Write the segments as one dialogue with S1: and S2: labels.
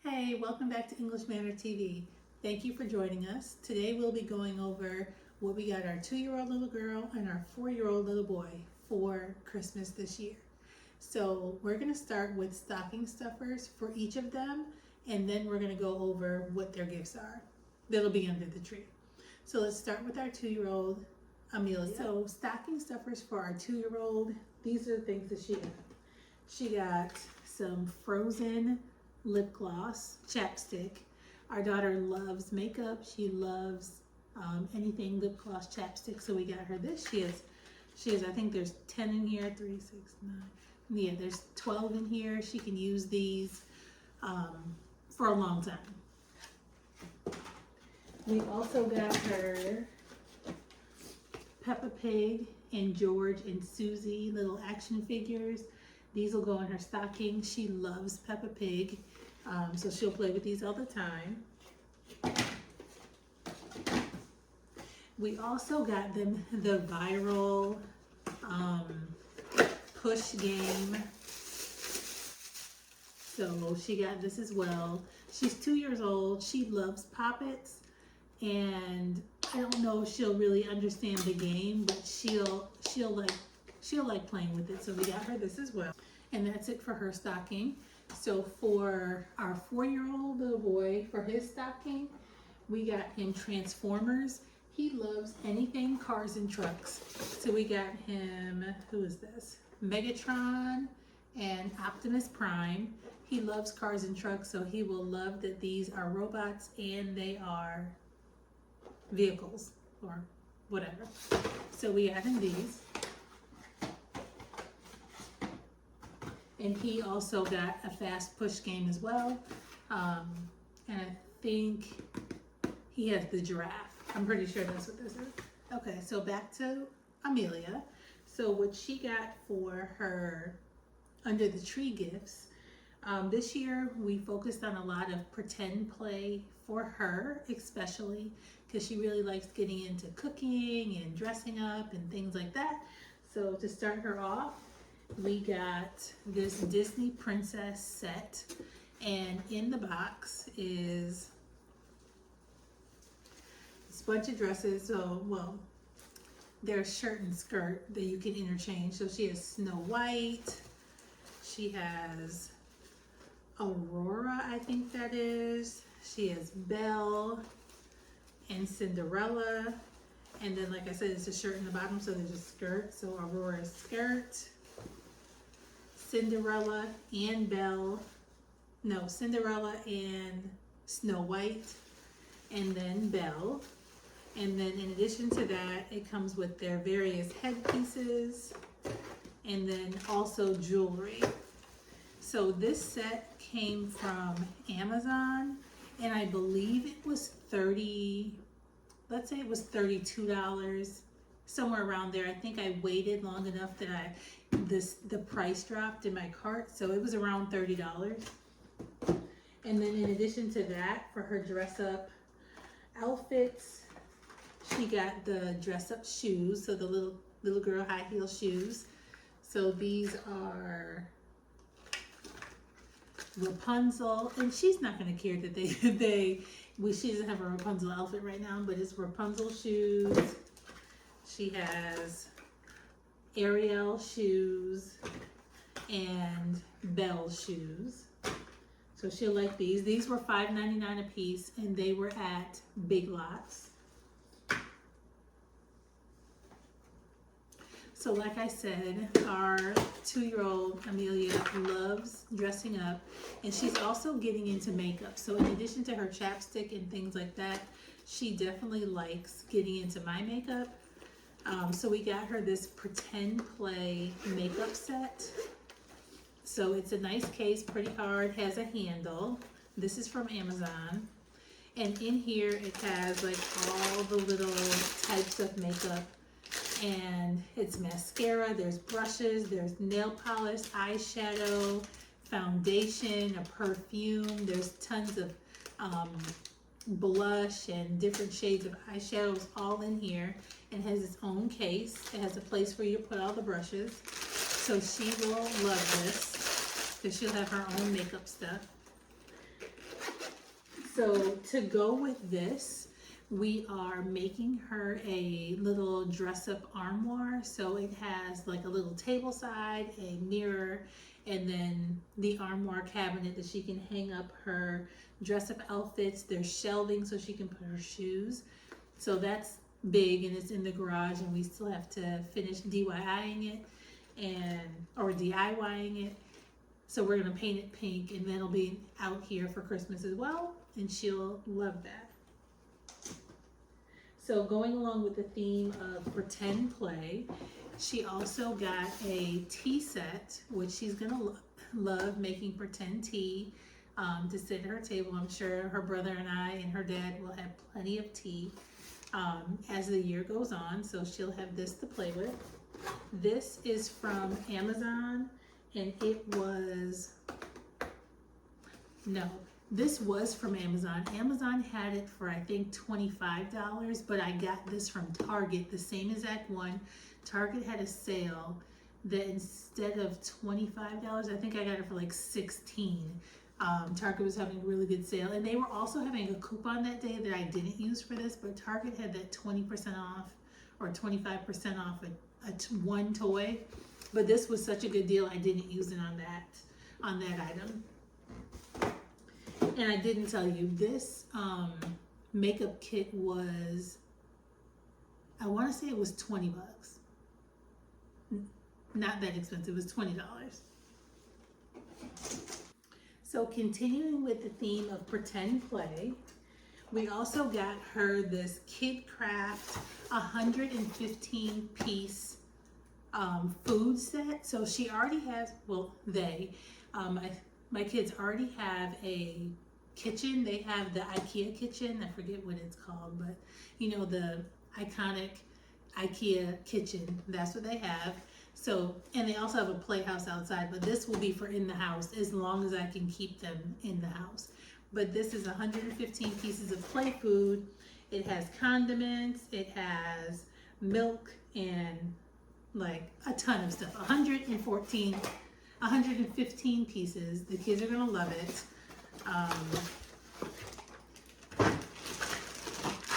S1: Hey, welcome back to English Manor TV. Thank you for joining us. Today we'll be going over what we got our 2-year-old little girl and our 4-year-old little boy for Christmas this year. So we're going to start with stocking stuffers for each of them, and then we're going to go over what their gifts are that'll be under the tree. So let's start with our 2-year-old, Amelia. So stocking stuffers for our 2-year-old, these are the things that she got. She got some frozen lip gloss, chapstick. Our daughter loves makeup. She loves anything lip gloss, chapstick. So we got her this. She has, I think there's 10 in here, 3, 6, 9. Yeah, there's 12 in here. She can use these for a long time. We also got her Peppa Pig and George and Susie little action figures. These will go in her stocking. She loves Peppa Pig, so she'll play with these all the time. We also got them the viral push game. So she got this as well. She's 2 years old. She loves Poppets, and I don't know if she'll really understand the game, but she'll like playing with it. So we got her this as well. And that's it for her stocking. So for our 4-year-old little boy, for his stocking, we got him Transformers. He loves anything cars and trucks. So we got him, who is this? Megatron and Optimus Prime. He loves cars and trucks, so he will love that these are robots and they are vehicles or whatever. So we got him these. And he also got a fast push game as well. And I think he has the giraffe. I'm pretty sure that's what this is. Okay, so back to Amelia. So what she got for her under the tree gifts, this year we focused on a lot of pretend play for her, especially because she really likes getting into cooking and dressing up and things like that. So to start her off, we got this Disney princess set, and in the box is this bunch of dresses. So, well, there's shirt and skirt that you can interchange. So she has Snow White, she has Aurora, I think that is, she has Belle and Cinderella, and then like I said, it's a shirt in the bottom, so there's a skirt. So Aurora's skirt, Cinderella and Cinderella and Snow White, and then Belle. And then in addition to that, it comes with their various headpieces and then also jewelry. So this set came from Amazon, and I believe it was let's say it was $32, somewhere around there. I think I waited long enough that the price dropped in my cart, so it was around $30. And then in addition to that, for her dress up outfits, she got the dress up shoes, so the little girl high heel shoes. So these are Rapunzel, and she's not going to care that she doesn't have a Rapunzel outfit right now, but it's Rapunzel shoes. She has Ariel shoes and Belle shoes. So she'll like these. These were $5.99 a piece, and they were at Big Lots. So like I said, our 2-year-old Amelia loves dressing up, and she's also getting into makeup. So in addition to her chapstick and things like that, she definitely likes getting into my makeup. So we got her this pretend play makeup set. So it's a nice case, pretty hard, has a handle. This is from Amazon. And in here it has like all the little types of makeup. And it's mascara, there's brushes, there's nail polish, eyeshadow, foundation, a perfume. There's tons of blush and different shades of eyeshadows all in here, and has its own case. It has a place for you to put all the brushes. So she will love this because she'll have her own makeup stuff. So to go with this, we are making her a little dress-up armoire. So it has like a little table side, a mirror, and then the armoire cabinet that she can hang up her dress-up outfits. There's shelving so she can put her shoes. So that's big, and it's in the garage, and we still have to finish DIYing it or DIYing it. So we're gonna paint it pink, and then it'll be out here for Christmas as well, and she'll love that. So going along with the theme of pretend play, she also got a tea set, which she's gonna love making pretend tea to sit at her table. I'm sure her brother and I and her dad will have plenty of tea as the year goes on. So she'll have this to play with. This is from Amazon, and this was from Amazon. Amazon had it for I think $25, but I got this from Target, the same exact one. Target had a sale that instead of $25, I think I got it for like $16. Target was having a really good sale, and they were also having a coupon that day that I didn't use for this, but Target had that 20% off or 25% off one toy. But this was such a good deal, I didn't use it on that item. And I didn't tell you, this makeup kit was, I want to say it was 20 bucks. Not that expensive, it was $20. So continuing with the theme of pretend play, we also got her this KidKraft 115 piece food set. So she already has, well, my kids already have a kitchen. They have the IKEA kitchen. I forget what it's called, but you know, the iconic IKEA kitchen. That's what they have. So, and they also have a playhouse outside, but this will be for in the house as long as I can keep them in the house. But this is 115 pieces of play food. It has condiments, it has milk, and like a ton of stuff. 115 pieces. The kids are gonna love it.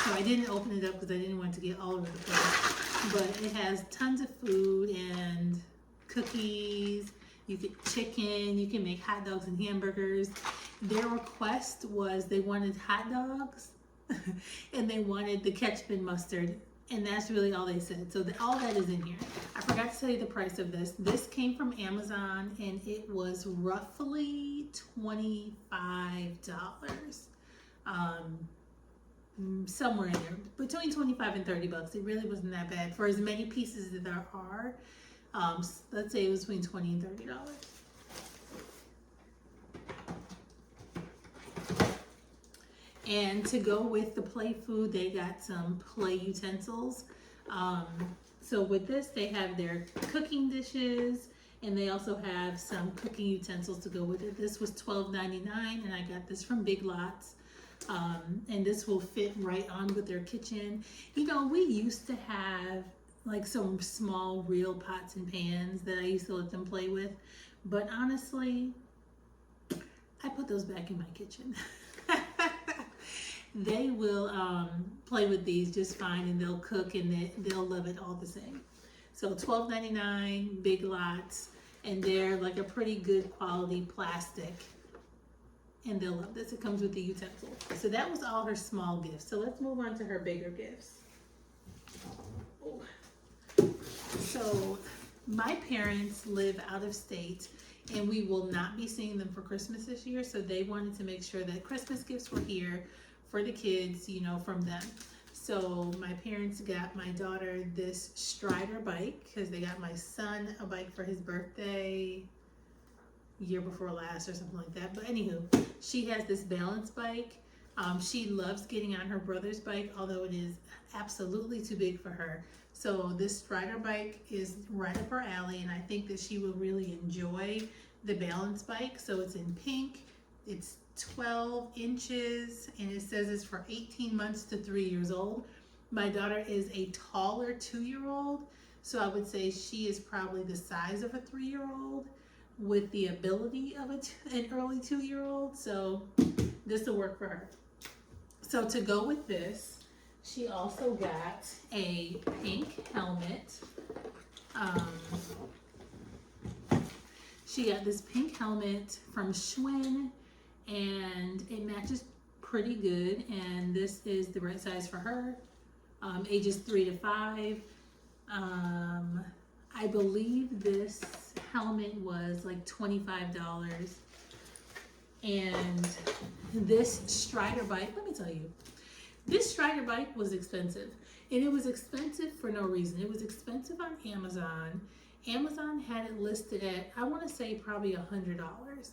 S1: So I didn't open it up because I didn't want it to get all over the place. But it has tons of food and cookies. You get chicken. You can make hot dogs and hamburgers. Their request was they wanted hot dogs and they wanted the ketchup and mustard. And that's really all they said. So all that is in here. I forgot to tell you the price of this. This came from Amazon, and it was roughly $25. Somewhere in there, between 25 and 30 bucks. It really wasn't that bad for as many pieces as there are. Let's say it was between 20 and $30. And to go with the play food, they got some play utensils. So with this, they have their cooking dishes, and they also have some cooking utensils to go with it. This was $12.99, and I got this from Big Lots. And this will fit right on with their kitchen. You know, we used to have like some small real pots and pans that I used to let them play with, but honestly, I put those back in my kitchen. They will play with these just fine, and they'll cook, and they'll love it all the same. So $12.99, Big Lots, and they're like a pretty good quality plastic, and they'll love this. It comes with the utensil. So that was all her small gifts. So let's move on to her bigger gifts. Oh. So my parents live out of state, and we will not be seeing them for Christmas this year. So they wanted to make sure that Christmas gifts were here for the kids, you know, from them. So my parents got my daughter this Strider bike because they got my son a bike for his birthday year before last or something like that. But anywho, she has this balance bike. She loves getting on her brother's bike, although it is absolutely too big for her. So this Strider bike is right up her alley, and I think that she will really enjoy the balance bike. So it's in pink. It's 12 inches, and it says it's for 18 months to 3 years old. My daughter is a taller 2-year-old, so I would say she is probably the size of a 3-year-old with the ability of an early 2-year-old. So this will work for her. So to go with this, she also got a pink helmet. She got this pink helmet from Schwinn, and it matches pretty good, and this is the right size for her, ages 3 to 5. I believe this helmet was like $25, and this Strider bike, let me tell you, this Strider bike was expensive, and it was expensive for no reason. It was expensive on Amazon. Amazon had it listed at, I want to say probably $100.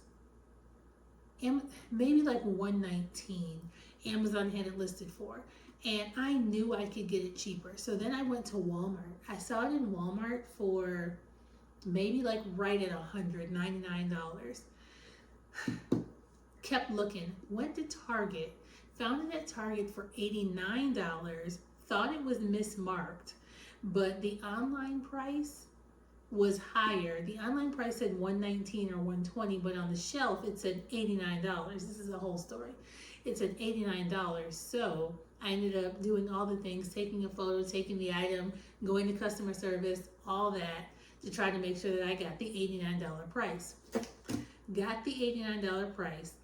S1: Maybe like $119. Amazon had it listed for. And I knew I could get it cheaper. So then I went to Walmart. I saw it in Walmart for maybe like right at $199. Kept looking. Went to Target. Found it at Target for $89. Thought it was mismarked. But the online price was higher. The online price said $119 or $120, but on the shelf it said $89. This is a whole story. It said $89. So I ended up doing all the things, taking a photo, taking the item, going to customer service, all that, to try to make sure that I got the $89 price. Got the $89 price,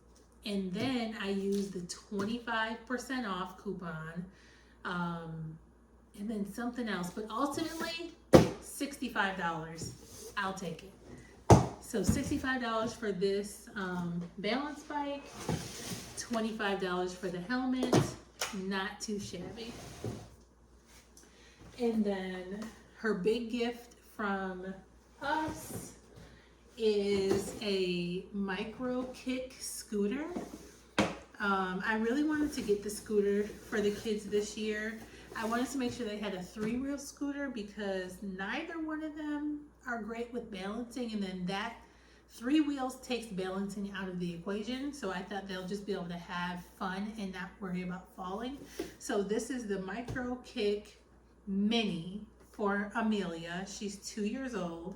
S1: and then I used the 25% off coupon, and then something else, but ultimately $65. I'll take it. So $65 for this balance bike, $25 for the helmet. Not too shabby. And then her big gift from us is a micro kick scooter. I really wanted to get the scooter for the kids this year. I wanted to make sure they had a 3-wheel scooter because neither one of them are great with balancing, and then that 3 wheels takes balancing out of the equation. So I thought they'll just be able to have fun and not worry about falling. So this is the Micro Kick Mini for Amelia. She's 2 years old,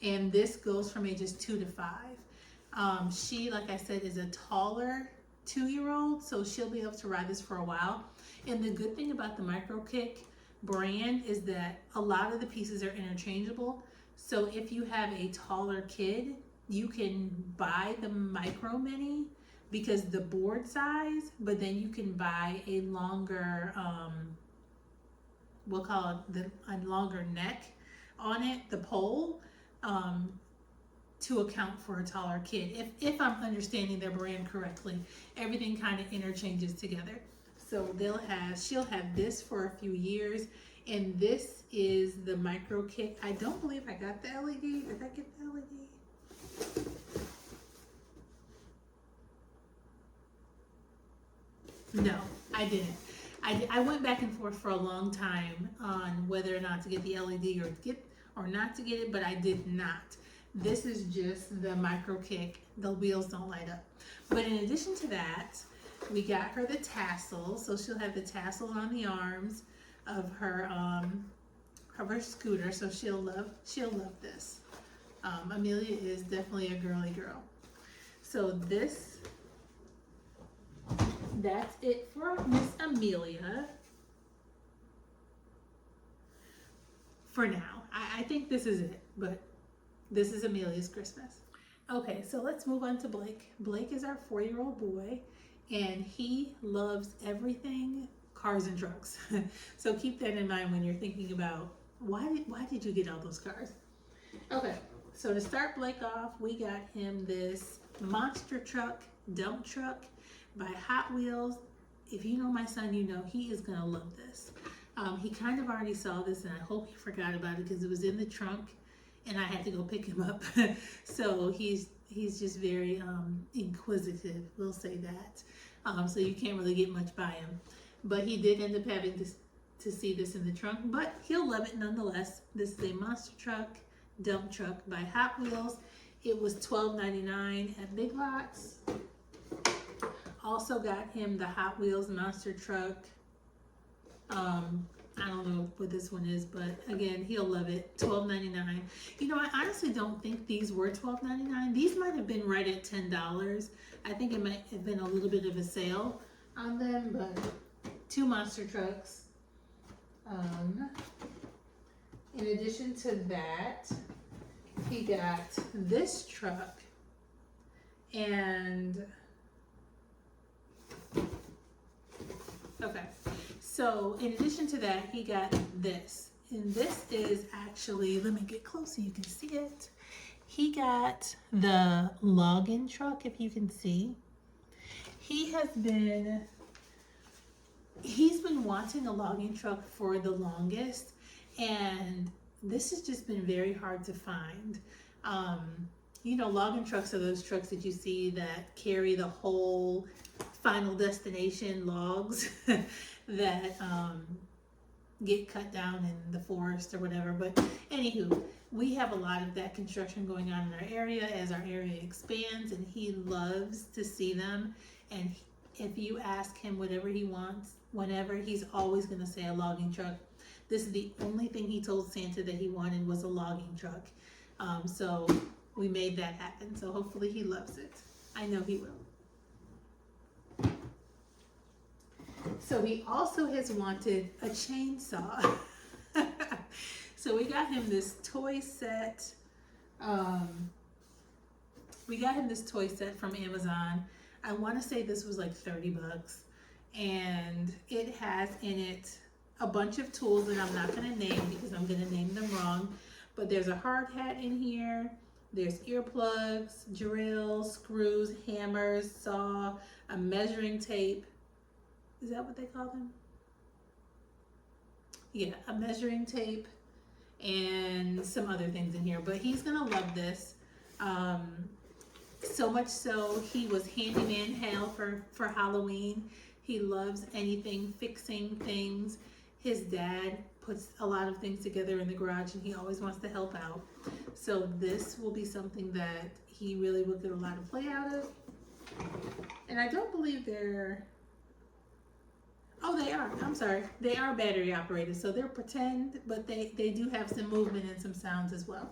S1: and this goes from ages 2 to 5. She, like I said, is a taller 2-year-old, so she'll be able to ride this for a while. And the good thing about the Micro Kick brand is that a lot of the pieces are interchangeable. So if you have a taller kid, you can buy the Micro Mini because the board size, but then you can buy a longer, we'll call it a longer neck on it, the pole, to account for a taller kid. If I'm understanding their brand correctly, everything kind of interchanges together. So she'll have this for a few years, and this is the Micro Kick. I don't believe I got the LED. Did I get the LED? No, I didn't. I went back and forth for a long time on whether or not to get the LED or not to get it, but I did not. This is just the Micro Kick. The wheels don't light up. But in addition to that, we got her the tassel, so she'll have the tassel on the arms of her scooter. So she'll love this. Amelia is definitely a girly girl. So that's it for Miss Amelia for now. I think this is it, but this is Amelia's Christmas. Okay, so let's move on to Blake. Blake is our 4-year-old boy, and he loves everything cars and trucks. So keep that in mind when you're thinking about why did you get all those cars? Okay, so to start Blake off, we got him this monster truck, dump truck by Hot Wheels. If you know my son, you know he is gonna love this. He kind of already saw this, and I hope he forgot about it because it was in the trunk and I had to go pick him up. So he's just very inquisitive, we'll say that. So you can't really get much by him. But he did end up having to see this in the trunk, but he'll love it nonetheless. This is a monster truck, dump truck by Hot Wheels. It was $12.99 at Big Lots. Also got him the Hot Wheels monster truck. I don't know what this one is, but again, he'll love it. $12.99. You know, I honestly don't think these were $12.99. These might have been right at $10. I think it might have been a little bit of a sale. on them, but 2 monster trucks. In addition to that, he got this truck, and okay, so in addition to that, he got this, and this is actually, let me get close so you can see it. He got the login truck, if you can see. He's been wanting a logging truck for the longest, and this has just been very hard to find. You know, logging trucks are those trucks that you see that carry the whole final destination logs that get cut down in the forest or whatever. But anywho, we have a lot of that construction going on in our area as our area expands, and he loves to see them. And if you ask him whatever he wants, whenever, he's always going to say a logging truck. This is the only thing he told Santa that he wanted, was a logging truck. So we made that happen. So hopefully he loves it. I know he will. So he also has wanted a chainsaw. So we got him this toy set. We got him this toy set from Amazon. I want to say this was like 30 bucks. And it has in it a bunch of tools that I'm not going to name because I'm going to name them wrong. But there's a hard hat in here. There's earplugs, drills, screws, hammers, saw, a measuring tape. Is that what they call them? Yeah, a measuring tape and some other things in here. But he's going to love this. So much so, he was handyman hell for Halloween. He loves anything, fixing things. His dad puts a lot of things together in the garage, and he always wants to help out. So this will be something that he really will get a lot of play out of. And I don't believe they're, oh, they are, I'm sorry. They are battery operated, so they're pretend, but they do have some movement and some sounds as well.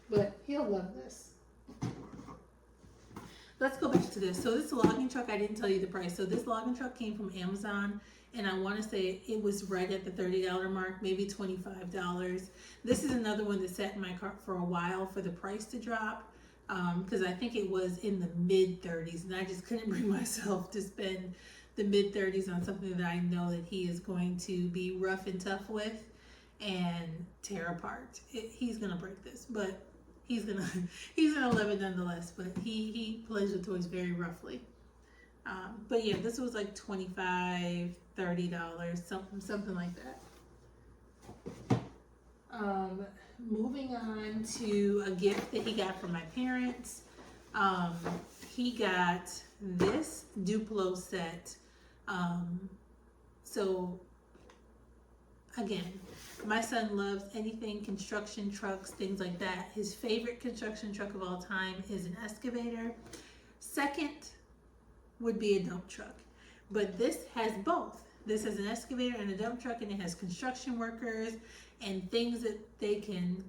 S1: But he'll love this. Let's go back to this. So this logging truck, I didn't tell you the price. So this logging truck came from Amazon, and I want to say it was right at the $30 mark, maybe $25. This is another one that sat in my cart for a while for the price to drop, because I think it was in the mid 30s, and I just couldn't bring myself to spend the mid 30s on something that I know that he is going to be rough and tough with and tear apart. He's gonna break this, but he's gonna love it nonetheless. But he plays with toys very roughly. But yeah, this was like $25, $30, something like that. Moving on to a gift that he got from my parents. He got this DUPLO set. So again, my son loves anything construction, trucks, things like that. His favorite construction truck of all time is an excavator. Second would be a dump truck. But this has both. This has an excavator and a dump truck, and it has construction workers and things that they can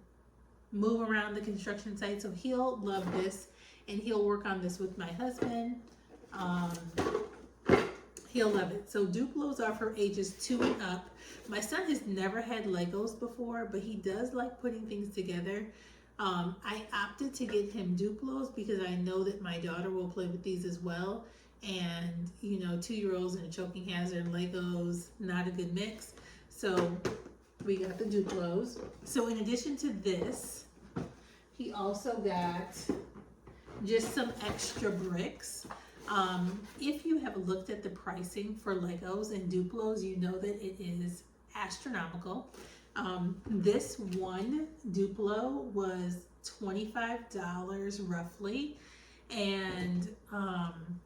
S1: move around the construction site. So he'll love this, and he'll work on this with my husband. He'll love it. So DUPLOs are for ages 2 and up. My son has never had Legos before, but he does like putting things together. I opted to get him DUPLOs because I know that my daughter will play with these as well. And, you know, 2-year-olds and a choking hazard, Legos, not a good mix. So we got the DUPLOs. So in addition to this, he also got just some extra bricks. If you have looked at the pricing for Legos and DUPLOs, you know that it is astronomical. This one DUPLO was $25 roughly. And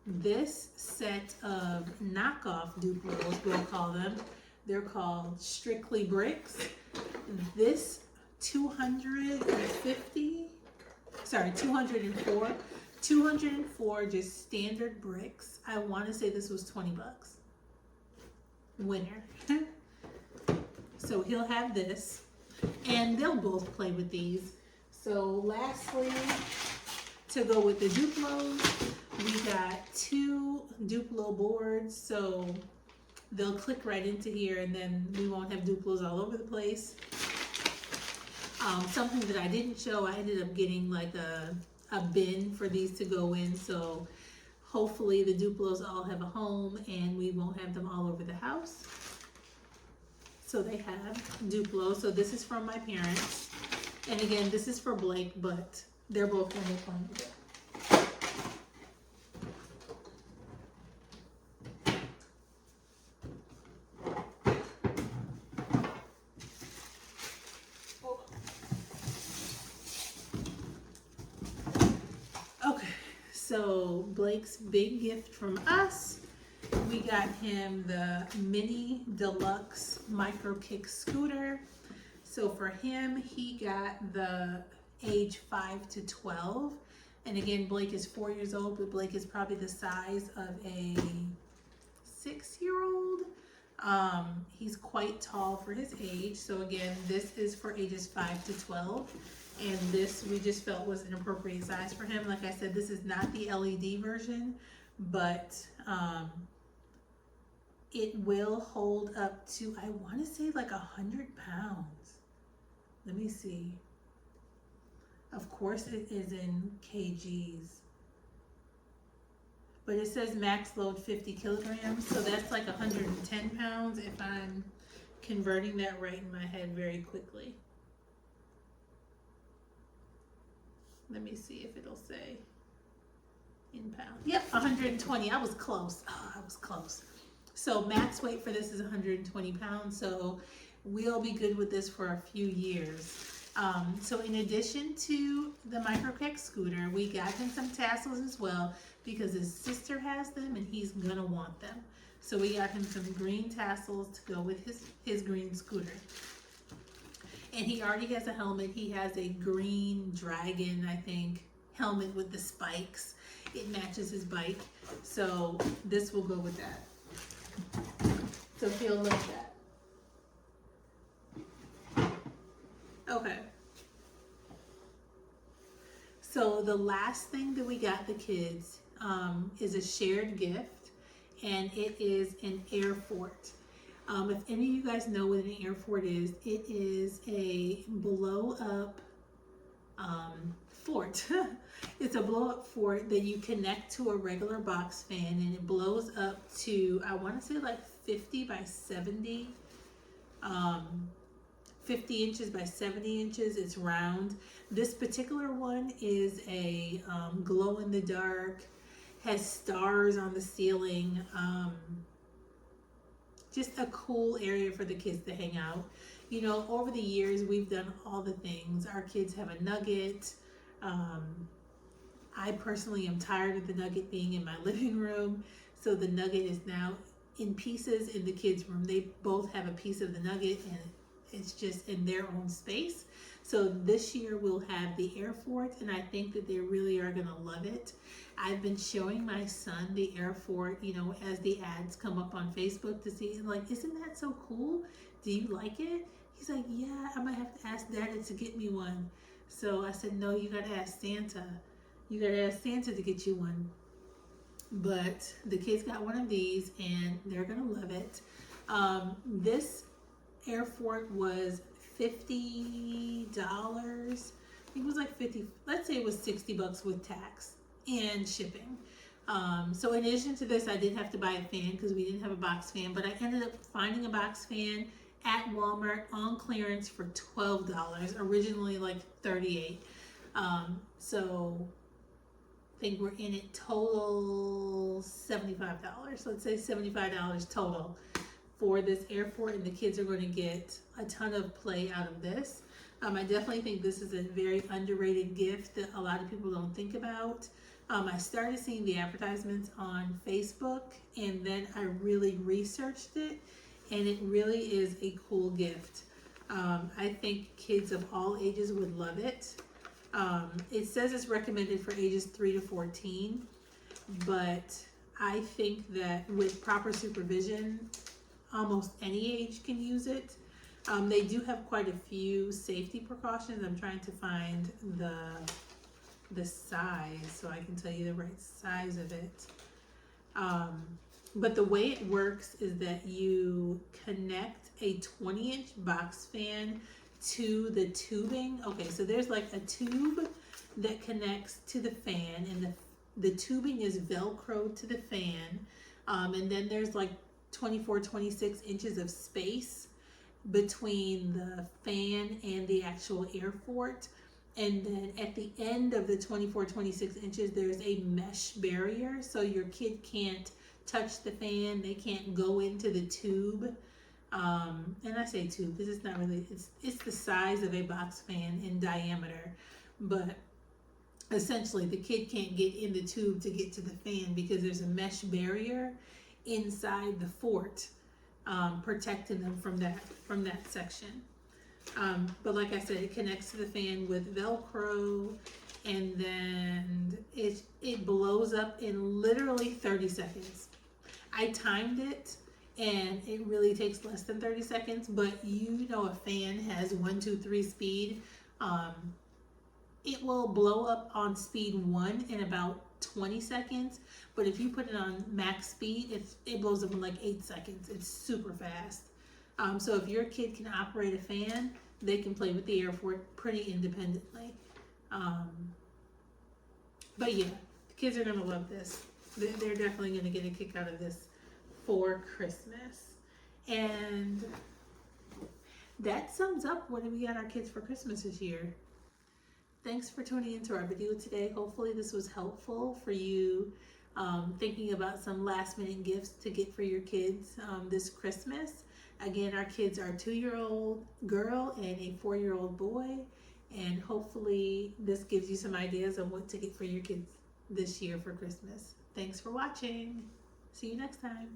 S1: this set of knockoff DUPLOs, we'll call them, they're called Strictly Bricks. This 204 just standard bricks. I want to say this was 20 bucks. Winner. So he'll have this, and they'll both play with these. So lastly, to go with the DUPLOs, We got 2 DUPLO boards, so they'll click right into here and then we won't have DUPLOs all over the place. Something that I didn't show, I ended up getting like a bin for these to go in, so hopefully the DUPLOs all have a home and we won't have them all over the house. So they have DUPLO. So this is from my parents. And again, this is for Blake, but they're both going to be playing with it. So Blake's big gift from us, we got him the mini Deluxe micro kick scooter. So for him, he got the age 5 to 12. And again, Blake is 4 years old, but Blake is probably the size of a 6-year-old. He's quite tall for his age. So again, this is for ages 5 to 12. And this we just felt was an appropriate size for him. Like I said, this is not the LED version, but it will hold up to, I want to say like 100 pounds. Let me see. Of course it is in kgs. But it says max load 50 kilograms. So that's like 110 pounds if I'm converting that right in my head very quickly. Let me see if it'll say in pounds. Yep, 120. I was close. Oh, I was close. So max weight for this is 120 pounds. So we'll be good with this for a few years. So in addition to the micro kick scooter, we got him some tassels as well because his sister has them and he's gonna want them. So we got him some green tassels to go with his green scooter. And he already has a helmet. He has a green dragon, I think, helmet with the spikes. It matches his bike. So this will go with that. So he'll love that. Okay. So the last thing that we got the kids is a shared gift, and it is an air fort. If any of you guys know what an air fort is, it is a blow up fort. It's a blow up fort that you connect to a regular box fan and it blows up to, I want to say like 50 by 70, 50 inches by 70 inches. It's round. This particular one is a glow in the dark, has stars on the ceiling. Just a cool area for the kids to hang out. You know, over the years, we've done all the things. Our kids have a nugget. I personally am tired of the nugget being in my living room. So the nugget is now in pieces in the kids' room. They both have a piece of the nugget and it's just in their own space. So this year we'll have the air fort and I think that they really are gonna love it. I've been showing my son the air fort, you know, as the ads come up on Facebook to see, like, isn't that so cool? Do you like it? He's like, yeah, I might have to ask Daddy to get me one. So I said, no, you gotta ask Santa. You gotta ask Santa to get you one. But the kids got one of these and they're gonna love it. This air fort was $50. I think it was like 50, let's say it was $60 with tax and shipping. So in addition to this, I did have to buy a fan because we didn't have a box fan, but I ended up finding a box fan at Walmart on clearance for $12, originally like $38. So I think we're in it total $75. Let's say $75 total for this air fort, and the kids are going to get a ton of play out of this. I definitely think this is a very underrated gift that a lot of people don't think about. I started seeing the advertisements on Facebook and then I really researched it, and it really is a cool gift. I think kids of all ages would love it. It says it's recommended for ages 3 to 14, but I think that with proper supervision, almost any age can use it. They do have quite a few safety precautions. I'm trying to find the the size so I can tell you the right size of it. But the way it works is that you connect a 20-inch box fan to the tubing. Okay, so there's like a tube that connects to the fan, and the tubing is Velcro to the fan. And then there's like 26 inches of space between the fan and the actual air fort. And then at the end of the 26 inches, there's a mesh barrier, so your kid can't touch the fan, they can't go into the tube. And I say tube because it's not really, it's the size of a box fan in diameter, but essentially the kid can't get in the tube to get to the fan because there's a mesh barrier inside the fort, protecting them from that section. But like I said, it connects to the fan with Velcro, and then it blows up in literally 30 seconds. I timed it, and it really takes less than 30 seconds, but you know a fan has 1, 2, 3 speed. It will blow up on speed 1 in about 20 seconds, but if you put it on max speed, it blows up in like 8 seconds. It's super fast. So if your kid can operate a fan, they can play with the air fort pretty independently. But yeah, the kids are gonna love this. They're definitely gonna get a kick out of this for Christmas. And that sums up what we got our kids for Christmas this year. Thanks for tuning into our video today. Hopefully this was helpful for you, thinking about some last minute gifts to get for your kids this Christmas. Again, our kids are a 2-year-old girl and a 4-year-old boy, and hopefully this gives you some ideas on what to get for your kids this year for Christmas. Thanks for watching. See you next time.